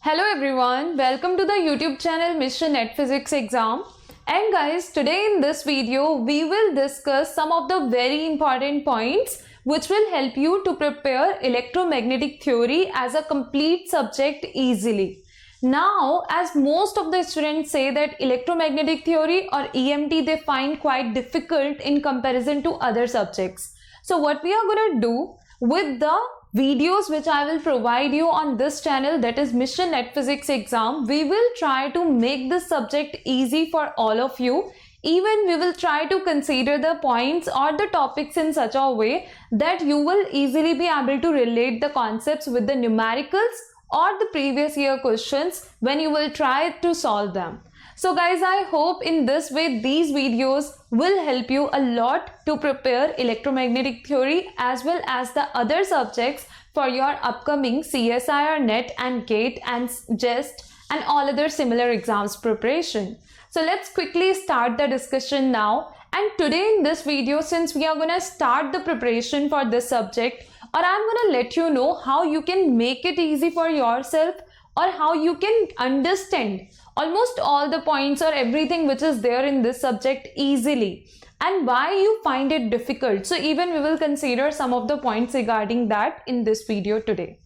Hello everyone, welcome to the YouTube channel Mr. Net Physics Exam. And guys, today in this video, we will discuss some of the very important points which will help you to prepare electromagnetic theory as a complete subject easily. Now, as most of the students say that electromagnetic theory or EMT they find quite difficult in comparison to other subjects. So what we are going to do with the videos which I will provide you on this channel, that is Mr. Net Physics Exam, we will try to make this subject easy for all of you. Even we will try to consider the points or the topics in such a way that you will easily be able to relate the concepts with the numericals or the previous year questions when you will try to solve them. So guys, I hope in this way these videos will help you a lot to prepare electromagnetic theory as well as the other subjects for your upcoming CSIR, NET and GATE and JEST and all other similar exams preparation. So let's quickly start the discussion now. And today in this video, since we are going to start the preparation for this subject, or I'm going to let you know how you can make it easy for yourself or how you can understand almost all the points or everything which is there in this subject easily and why you find it difficult. So even we will consider some of the points regarding that in this video today.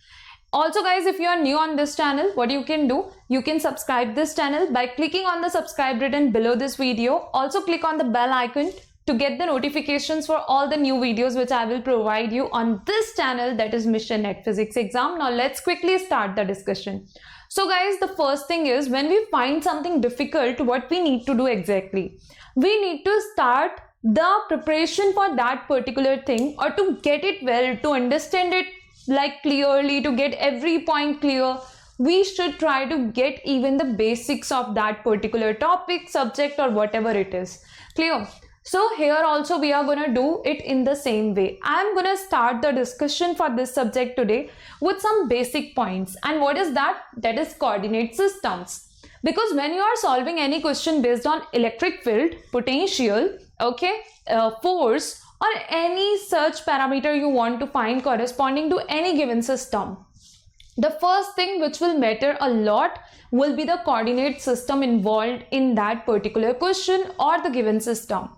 Also guys, if you are new on this channel, what you can do, you can subscribe this channel by clicking on the subscribe button below this video. Also click on the bell icon to get the notifications for all the new videos which I will provide you on this channel, that is Mr. Net Physics Exam. Now let's quickly start the discussion. So guys, the first thing is when we find something difficult, what we need to do exactly? We need to start the preparation for that particular thing, or to get it well, to understand it like clearly, to get every point clear. We should try to get even the basics of that particular topic, subject or whatever it is. Clear? So here also we are going to do it in the same way. I am going to start the discussion for this subject today with some basic points. And what is that? That is coordinate systems. Because when you are solving any question based on electric field, potential, force or any such parameter you want to find corresponding to any given system, the first thing which will matter a lot will be the coordinate system involved in that particular question or the given system.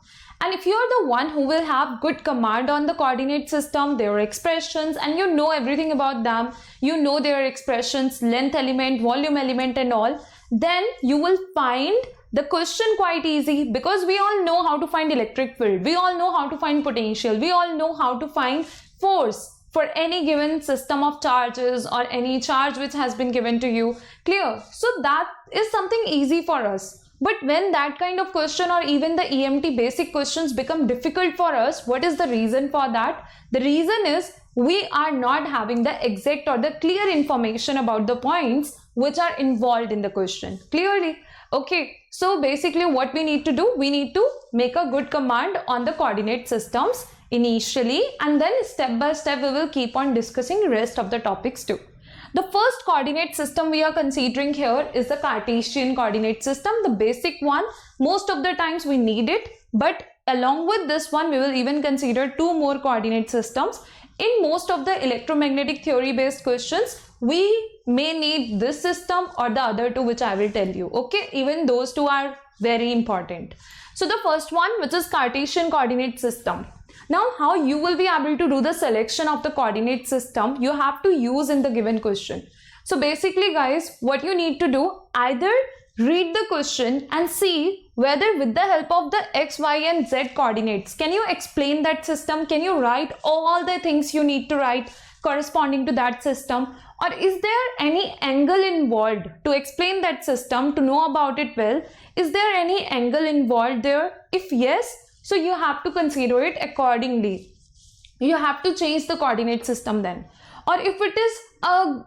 And if you are the one who will have good command on the coordinate system, their expressions, and you know everything about them, you know their expressions, length element, volume element and all, then you will find the question quite easy, because we all know how to find electric field, we all know how to find potential, we all know how to find force for any given system of charges or any charge which has been given to you. Clear? So that is something easy for us. But when that kind of question or even the EMT basic questions become difficult for us, what is the reason for that? The reason is we are not having the exact or the clear information about the points which are involved in the question. Clearly? Okay, so basically what we need to do, we need to make a good command on the coordinate systems initially, and then step by step we will keep on discussing the rest of the topics too. The first coordinate system we are considering here is the Cartesian coordinate system, the basic one. Most of the times we need it, but along with this one we will even consider two more coordinate systems. In most of the electromagnetic theory based questions, we may need this system or the other two which I will tell you. Okay, even those two are very important. So the first one, which is Cartesian coordinate system. Now how you will be able to do the selection of the coordinate system you have to use in the given question. So basically guys, what you need to do, either read the question and see whether with the help of the x, y and z coordinates, can you explain that system? Can you write all the things you need to write corresponding to that system? Or is there any angle involved to explain that system, to know about it well? Is there any angle involved there? If yes, so you have to consider it accordingly. You have to change the coordinate system then. Or if it is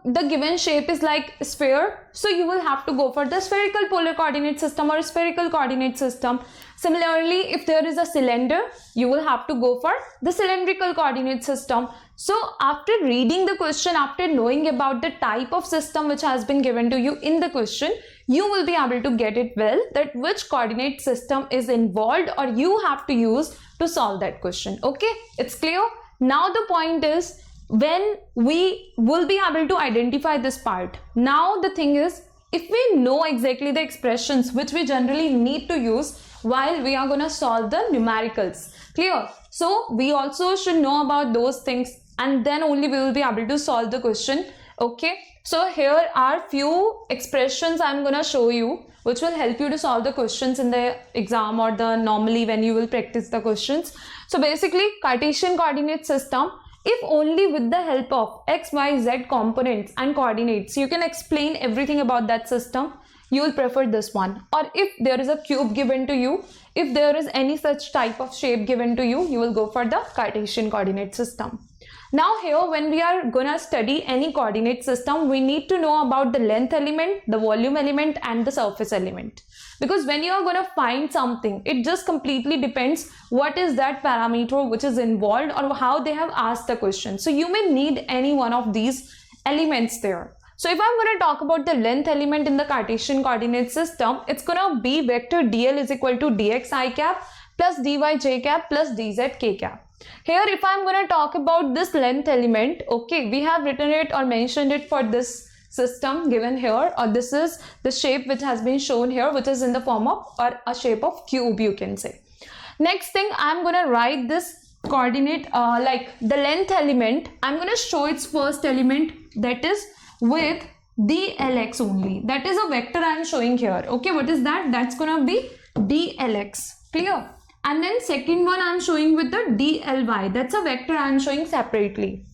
the given shape is like a sphere, so you will have to go for the spherical polar coordinate system or spherical coordinate system. Similarly, if there is a cylinder, you will have to go for the cylindrical coordinate system. So after reading the question, after knowing about the type of system which has been given to you in the question, you will be able to get it well that which coordinate system is involved or you have to use to solve that question. Okay, it's clear. Now the point is, when we will be able to identify this part. Now the thing is, if we know exactly the expressions which we generally need to use while we are going to solve the numericals, clear? So we also should know about those things, and then only we will be able to solve the question. Okay, so here are few expressions I'm going to show you which will help you to solve the questions in the exam or the normally when you will practice the questions. So basically, Cartesian coordinate system, if only with the help of x, y, z components and coordinates you can explain everything about that system, you will prefer this one. Or if there is a cube given to you, if there is any such type of shape given to you, you will go for the Cartesian coordinate system. Now here, when we are gonna study any coordinate system, we need to know about the length element, the volume element and the surface element. Because when you are gonna find something, it just completely depends what is that parameter which is involved or how they have asked the question. So you may need any one of these elements there. So if I'm going to talk about the length element in the Cartesian coordinate system, it's going to be vector dl is equal to dx I cap plus dy j cap plus dz k cap. Here, if I'm going to talk about this length element, okay, we have written it or mentioned it for this system given here, or this is the shape which has been shown here, which is in the form of or a shape of cube, you can say. Next thing, I'm going to write this coordinate like the length element. I'm going to show its first element, that is with dlx only. That is a vector I am showing here. Okay, what is that? That's going to be dlx. Clear? And then second one I am showing with the dly. That's a vector I am showing separately.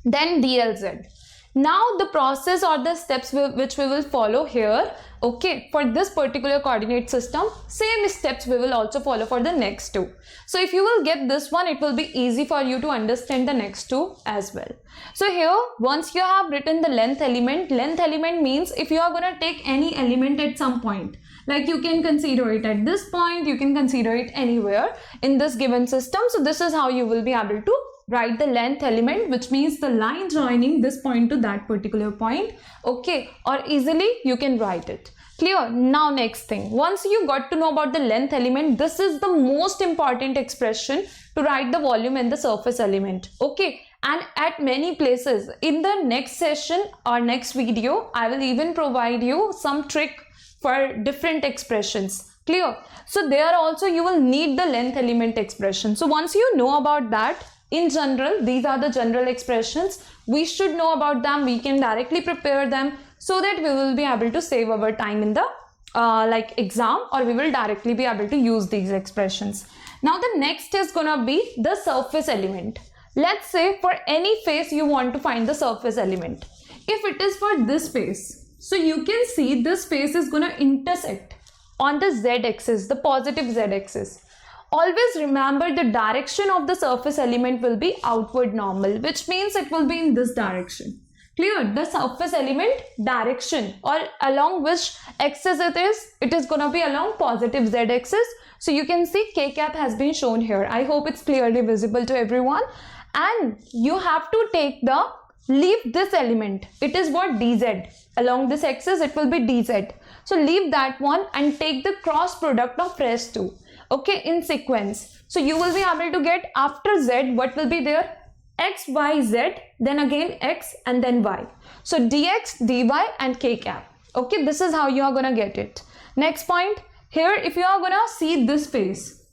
Then dlz. Now the process or the steps which we will follow here, okay, for this particular coordinate system, same steps we will also follow for the next two. So if you will get this one, it will be easy for you to understand the next two as well. So here, once you have written the length element means if you are going to take any element at some point, like you can consider it at this point, you can consider it anywhere in this given system. So this is how you will be able to write the length element, which means the line joining this point to that particular point. Okay, or easily you can write it. Clear? Now next thing, once you got to know about the length element, this is the most important expression to write the volume and the surface element. Okay, and at many places in the next session or next video, I will even provide you some trick for different expressions. Clear? So there also you will need the length element expression. So once you know about that, in general, these are the general expressions. We should know about them. We can directly prepare them so that we will be able to save our time in the like exam, or we will directly be able to use these expressions. Now the next is gonna be the surface element. Let's say for any face you want to find the surface element. If it is for this face, so you can see this face is gonna intersect on the z-axis, the positive z-axis. Always remember the direction of the surface element will be outward normal, which means it will be in this direction. Clear? The surface element direction, or along which axis it is gonna be along positive z-axis. So you can see k cap has been shown here. I hope it's clearly visible to everyone. And you have to leave this element. It is what dz. Along this axis it will be dz. So leave that one and take the cross product of rest two. Okay, in sequence. So you will be able to get after z what will be there? X, y, z, then again x and then y. So dx, dy and k cap. Okay, this is how you are gonna get it. Next point, here if you are gonna see this face,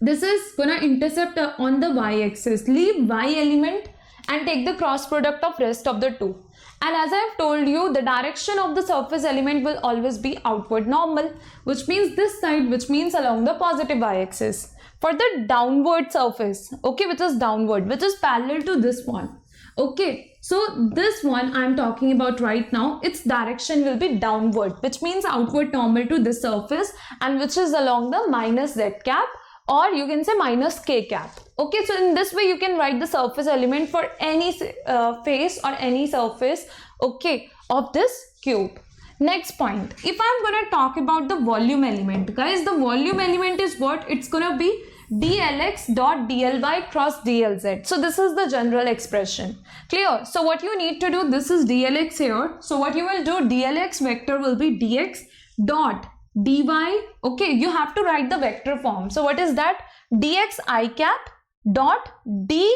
this is gonna intercept on the y-axis. Leave y element and take the cross product of rest of the two. And as I have told you, the direction of the surface element will always be outward normal, which means this side, which means along the positive y-axis. For the downward surface, okay, which is downward, which is parallel to this one. Okay, so this one I am talking about right now, its direction will be downward, which means outward normal to this surface, and which is along the minus z cap, or you can say minus k cap. Okay, so in this way you can write the surface element for any face or any surface, okay, of this cube. Next point, if I'm going to talk about the volume element, guys, the volume element is what? It's going to be dlx dot dly cross dlz. So this is the general expression. Clear? So what you need to do, this is dlx here. So what you will do, dlx vector will be dx dot dy. Okay, you have to write the vector form. So what is that? Dx I cap dot dy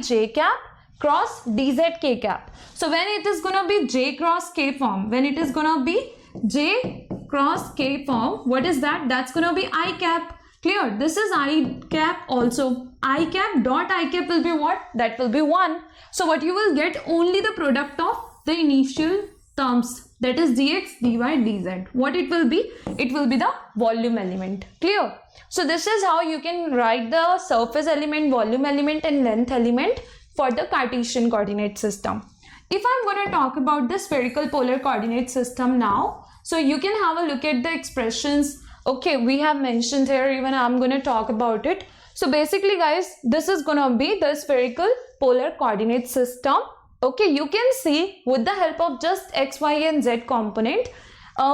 j cap cross dz k cap. So when it is gonna be j cross k form, when it is gonna be j cross k form, what is that? That's gonna be I cap. Clear? This is I cap also. I cap dot I cap will be what? That will be 1. So what you will get? Only the product of the initial terms, that is dx, dy, dz. What it will be? It will be the volume element. Clear? So this is how you can write the surface element, volume element and length element for the Cartesian coordinate system. If I'm going to talk about the spherical polar coordinate system now, so you can have a look at the expressions. Okay, we have mentioned here, even I'm going to talk about it. So basically guys, this is going to be the spherical polar coordinate system. Okay, you can see with the help of just x, y and z component,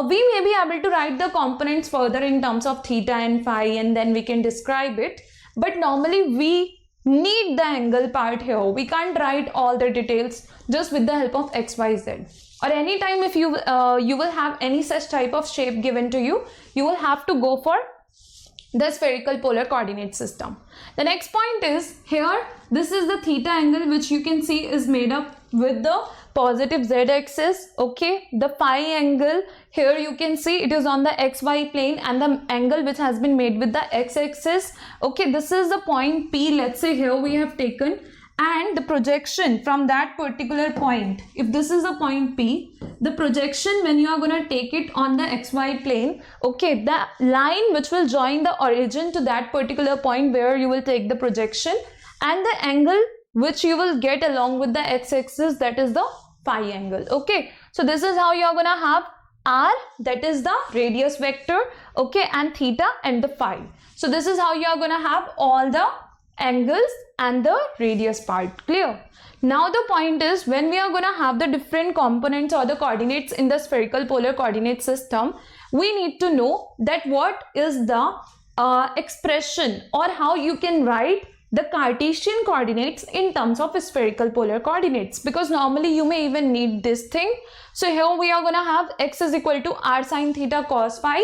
we may be able to write the components further in terms of theta and phi, and then we can describe it. But normally we need the angle part here. We can't write all the details just with the help of x, y, z. Or anytime if you will have any such type of shape given to you, you will have to go for the spherical polar coordinate system. The next point is here, this is the theta angle which you can see is made up with the positive z axis. Okay, the phi angle here you can see it is on the xy plane, and the angle which has been made with the x axis. Okay, this is the point P, let's say here we have taken, and the projection from that particular point, if this is a point P, the projection when you are going to take it on the xy plane, okay, the line which will join the origin to that particular point where you will take the projection, and the angle which you will get along with the x-axis, that is the phi angle. Okay, so this is how you are going to have r, that is the radius vector, okay, and theta and the phi. So this is how you are going to have all the angles and the radius part. Clear? Now the point is, when we are going to have the different components or the coordinates in the spherical polar coordinate system, we need to know that what is the expression, or how you can write the Cartesian coordinates in terms of spherical polar coordinates, because normally you may even need this thing. So here we are going to have x is equal to r sine theta cos phi,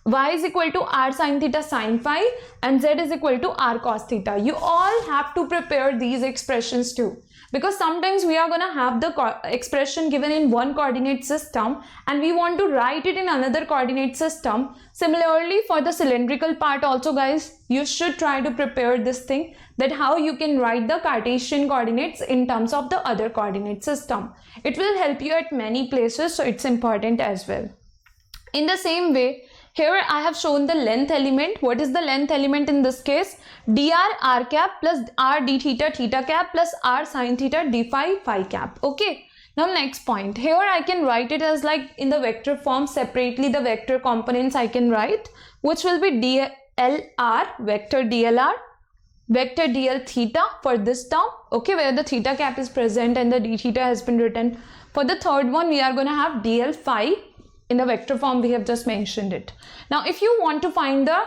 y is equal to r sine theta sin phi, and z is equal to r cos theta. You all have to prepare these expressions too, because sometimes we are going to have the expression given in one coordinate system and we want to write it in another coordinate system. Similarly for the cylindrical part also guys, you should try to prepare this thing, that how you can write the Cartesian coordinates in terms of the other coordinate system. It will help you at many places, so it's important as well. In the same way, here I have shown the length element. What is the length element in this case? dr r cap plus r d theta theta cap plus r sin theta d phi phi cap. Okay. Now next point. Here I can write it as like in the vector form separately. The vector components I can write, which will be dlr, vector dlr, vector dl theta for this term. Okay, where the theta cap is present and the d theta has been written. For the third one, we are going to have dl phi. In the vector form we have just mentioned it. Now if you want to find the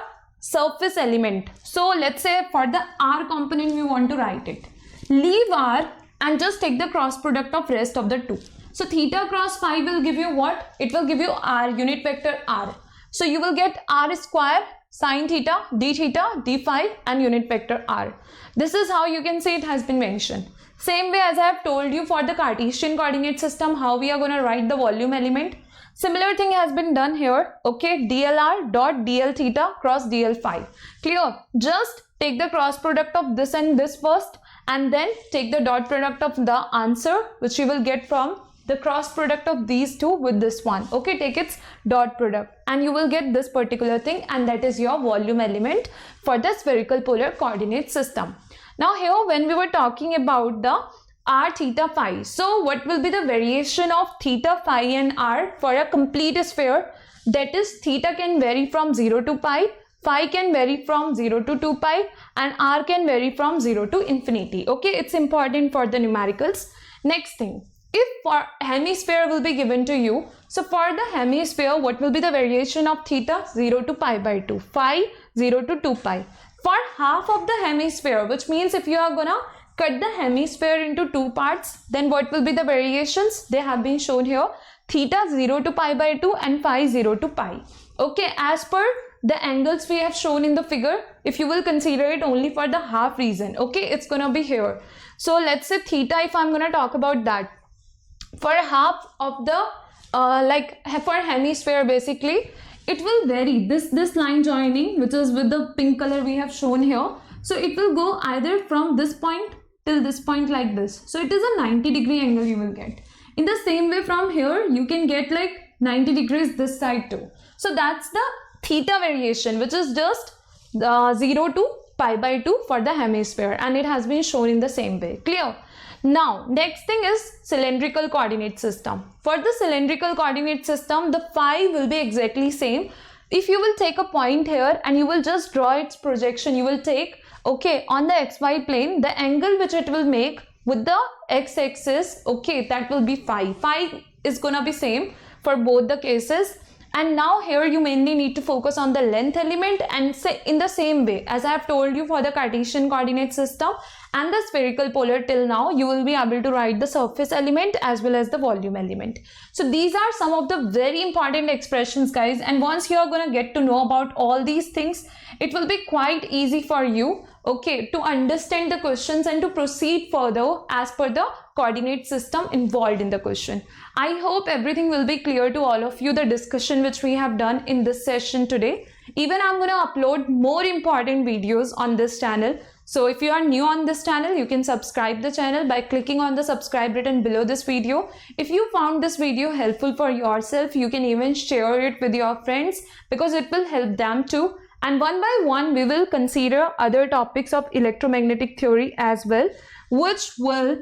surface element, so let's say for the r component we want to write it, leave r and just take the cross product of rest of the two. So theta cross phi will give you what? It will give you r, unit vector r. So you will get r square sin theta d phi and unit vector r. This is how you can say it has been mentioned. Same way as I have told you for the Cartesian coordinate system, how we are going to write the volume element. Similar thing has been done here. Okay, dlr dot dl theta cross dl phi. Clear? Just take the cross product of this and this first, and then take the dot product of the answer which you will get from the cross product of these two with this one. Okay, take its dot product and you will get this particular thing, and that is your volume element for the spherical polar coordinate system. Now here when we were talking about the r theta phi, so what will be the variation of theta phi and r for a complete sphere? That is, theta can vary from 0 to pi, phi can vary from 0 to 2 pi, and r can vary from 0 to infinity. Okay, it's important for the numericals. Next thing, if for hemisphere will be given to you, so for the hemisphere what will be the variation of theta? 0 to pi by 2, phi 0 to 2 pi. For half of the hemisphere, which means if you are gonna cut the hemisphere into two parts, then what will be the variations? They have been shown here. Theta 0 to pi by 2 and phi 0 to pi. Okay, as per the angles we have shown in the figure, if you will consider it only for the half reason, okay, it's gonna be here. So let's say theta, if I'm gonna talk about that, for half of the for hemisphere, basically it will vary. This line joining, which is with the pink color we have shown here, so it will go either from this point till this point like this. So it is a 90-degree angle you will get. In the same way, from here you can get like 90 degrees this side too. So that's the theta variation, which is just 0 to pi by 2 for the hemisphere, and it has been shown in the same way. Clear? Now next thing is cylindrical coordinate system. For the cylindrical coordinate system, the phi will be exactly same. If you will take a point here and you will just draw its projection, you will take, okay, on the xy plane, the angle which it will make with the x-axis, okay, that will be phi. Phi is gonna be same for both the cases. And now here you mainly need to focus on the length element, and say in the same way as I have told you for the Cartesian coordinate system and the spherical polar, till now you will be able to write the surface element as well as the volume element. So these are some of the very important expressions, guys, and once you are going to get to know about all these things, it will be quite easy for you, okay, to understand the questions and to proceed further as per the coordinate system involved in the question. I hope everything will be clear to all of you, the discussion which we have done in this session today. Even I'm going to upload more important videos on this channel. So if you are new on this channel, you can subscribe the channel by clicking on the subscribe button below this video. If you found this video helpful for yourself, you can even share it with your friends, because it will help them too. And one by one, we will consider other topics of electromagnetic theory as well, which will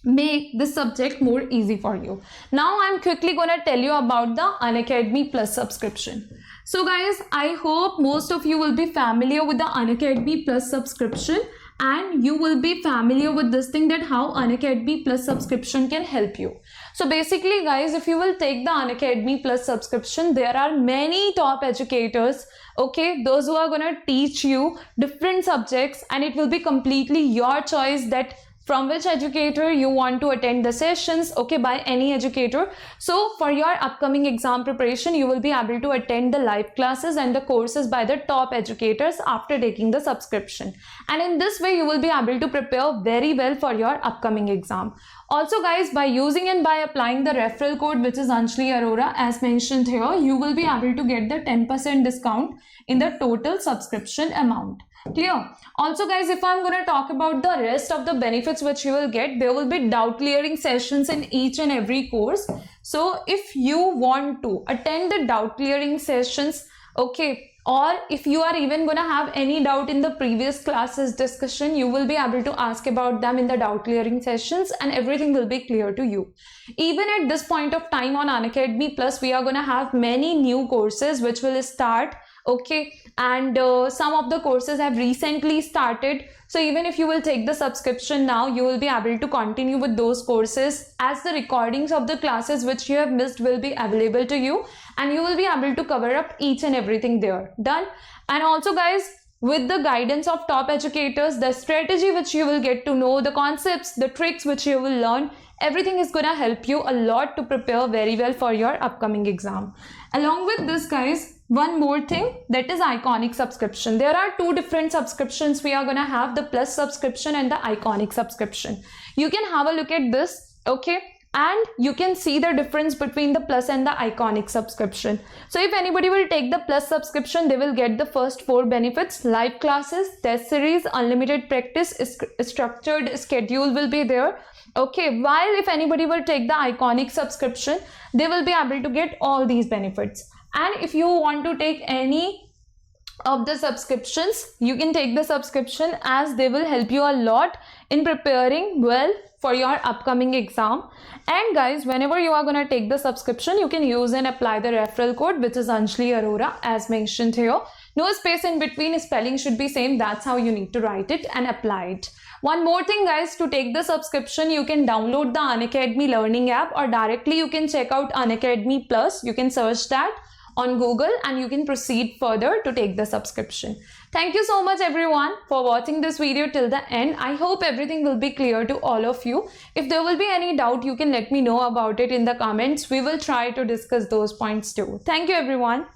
make this subject more easy for you. Now I'm quickly going to tell you about the Unacademy Plus subscription. So guys, I hope most of you will be familiar with the Unacademy Plus subscription, and you will be familiar with this thing, that how Unacademy Plus subscription can help you. So basically guys, if you will take the Unacademy Plus subscription, there are many top educators, okay, those who are gonna teach you different subjects, and it will be completely your choice that from which educator you want to attend the sessions, okay, by any educator. So for your upcoming exam preparation, you will be able to attend the live classes and the courses by the top educators after taking the subscription, and in this way you will be able to prepare very well for your upcoming exam. Also guys, by using and by applying the referral code, which is Anjali Arora, as mentioned here, you will be able to get the 10% discount in the total subscription amount. Clear? Also guys, if I'm going to talk about the rest of the benefits which you will get, there will be doubt clearing sessions in each and every course. So if you want to attend the doubt clearing sessions, okay, or if you are even going to have any doubt in the previous classes discussion, you will be able to ask about them in the doubt clearing sessions, and everything will be clear to you. Even at this point of time on Unacademy Plus, we are going to have many new courses which will start, okay, and some of the courses have recently started. So even if you will take the subscription now, you will be able to continue with those courses, as the recordings of the classes which you have missed will be available to you, and you will be able to cover up each and everything there. Done? And also guys, with the guidance of top educators, the strategy which you will get to know, the concepts, the tricks which you will learn, everything is gonna help you a lot to prepare very well for your upcoming exam. Along with this guys, one more thing, that is Iconic subscription. There are two different subscriptions we are gonna have, the Plus subscription and the Iconic subscription. You can have a look at this, okay, and you can see the difference between the Plus and the Iconic subscription. So if anybody will take the Plus subscription, they will get the first 4 benefits: live classes, test series, unlimited practice, structured schedule will be there, okay, while if anybody will take the Iconic subscription, they will be able to get all these benefits. And if you want to take any of the subscriptions, you can take the subscription, as they will help you a lot in preparing well for your upcoming exam. And guys, whenever you are going to take the subscription, you can use and apply the referral code, which is Anjali Arora, as mentioned here. No space in between, spelling should be same. That's how you need to write it and apply it. One more thing guys, to take the subscription, you can download the Unacademy Learning app, or directly you can check out Unacademy Plus. You can search that on Google and you can proceed further to take the subscription. Thank you so much everyone for watching this video till the end. I hope everything will be clear to all of you. If there will be any doubt, you can let me know about it in the comments. We will try to discuss those points too. Thank you everyone.